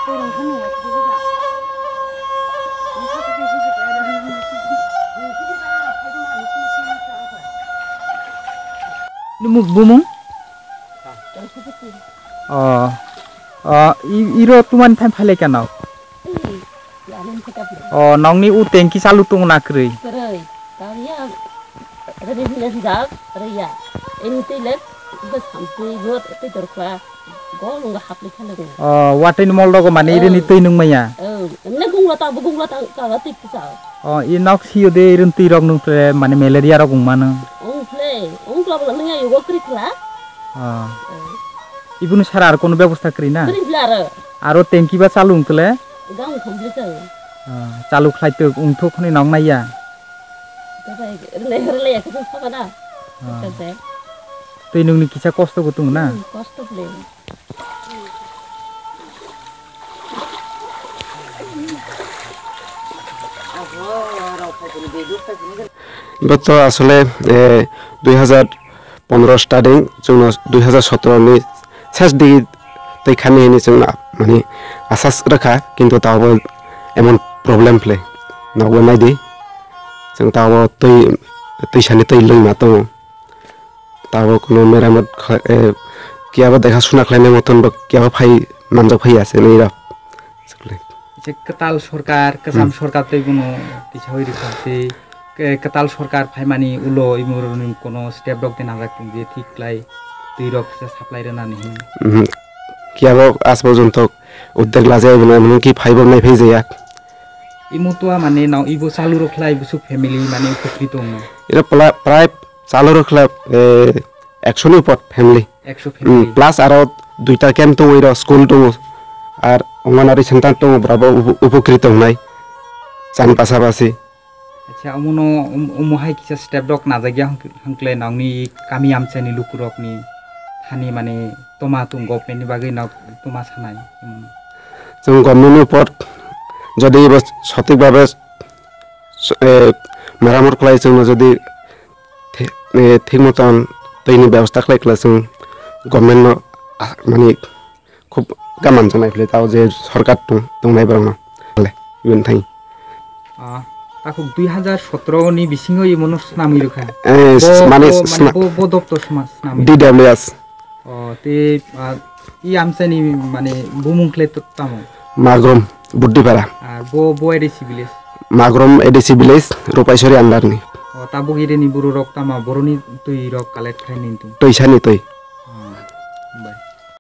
Bumung? Iro tuman time phale ka naw? Nong ni u tengki salu tung na krei. Krei. Tawya rede bilas dak reya. Ini tilet bas hampi got te dorkwa. Gol nga hapli khala. Watin moldo ko mane ire ni tui nung maya. Ne gungla ta ka tik sa. I nok siyo de irin tirok nung pre mane malaria ro gung mana. Ungkla bala nga yoga kri khla. Ibunu sarar kono ব্যবস্থা kri na. Kri blar. Aro tengki ba চালু ungkle. Gang khomble sa. চালু khlaituk ungthok khoni nong naiya. Tabai rele ya ka sa bana. Kase. Tui nung ni kisa kosto gutung na. Kosto ple. But আসলে 2015 starting जों 2017 नि শেষ দিকে তৈখানি নি जों মানে আসাস রাখা কিন্তু তাও এমন প্রবলেম ফ্লে নাও নাই দি जों তাও তৈসানি তৈ লই মাতো তাও কোনো মেরামত কিয়াবা দেখা শোনা খাইনে মতন বা কিয়াবা ফাই মানজা ফাই আছে নেরা যে কতাল সরকার কসাম সরকার তৈ কোনো কিছু হই রিখাতে কতাল সরকার ফাইমানি উলো ইমুর কোনো স্টেপ ডক দেনা রাখতুম যে ঠিক লাই তুই রক সাপ্লাই রেনা নি কিয়াবা আজ পর্যন্ত উদ্যোগ লাজাই বনা মানে কি ফাইব নাই ফেই যায়া ইমুতোয়া মানে নাও ইবো চালু রখলাই বুসু ফ্যামিলি মানে উপকৃত ন এটা প্রায় চালু রখলা 100 নি উপর ফ্যামিলি 100 ফ্যামিলি প্লাস আর দুইটা ক্যাম্প তো ওইরা স্কুল তো আর অঙ্গনারী সেন্টার তো ব্রাভো উপকৃত নাই চান পাশাপাশি আচ্ছা আমনো মহাই কিসা স্টেপ ডক না জায়গা হাংকলে নাংনি কামি আমচানি লুকুরকনি হানি মানে তোমা তুম গভর্নমেন্টনি বাগৈ না তোমা সানাই जों গভর্নমেন্টनि উপর যদি সঠিকভাবে মেরামত খাই जों যদি ঠিক মতন তৈনি ব্যবস্থা খাইলে जों গভর্নমেন্ট মানে খুব গামান জানাই ফেলে তাও যে সরকার দংনাই বরং ইভেন থাই তাকো 2017 নি বিসিং ই মনো স্নামি রখা মানে বো দপ্তর সমাজ স্নামি DWS তে ই আমসানি মানে বুমুংখলে তামো মাগ্রুম বুড্ডি পাড়া আর বো ADC village Magrum ADC village Rupaichhari under নি তাবুক ইরে নি বুরো রক তামা বরনি তুই রক কালেক্ট খাই নিন্তু তৈসানি তৈ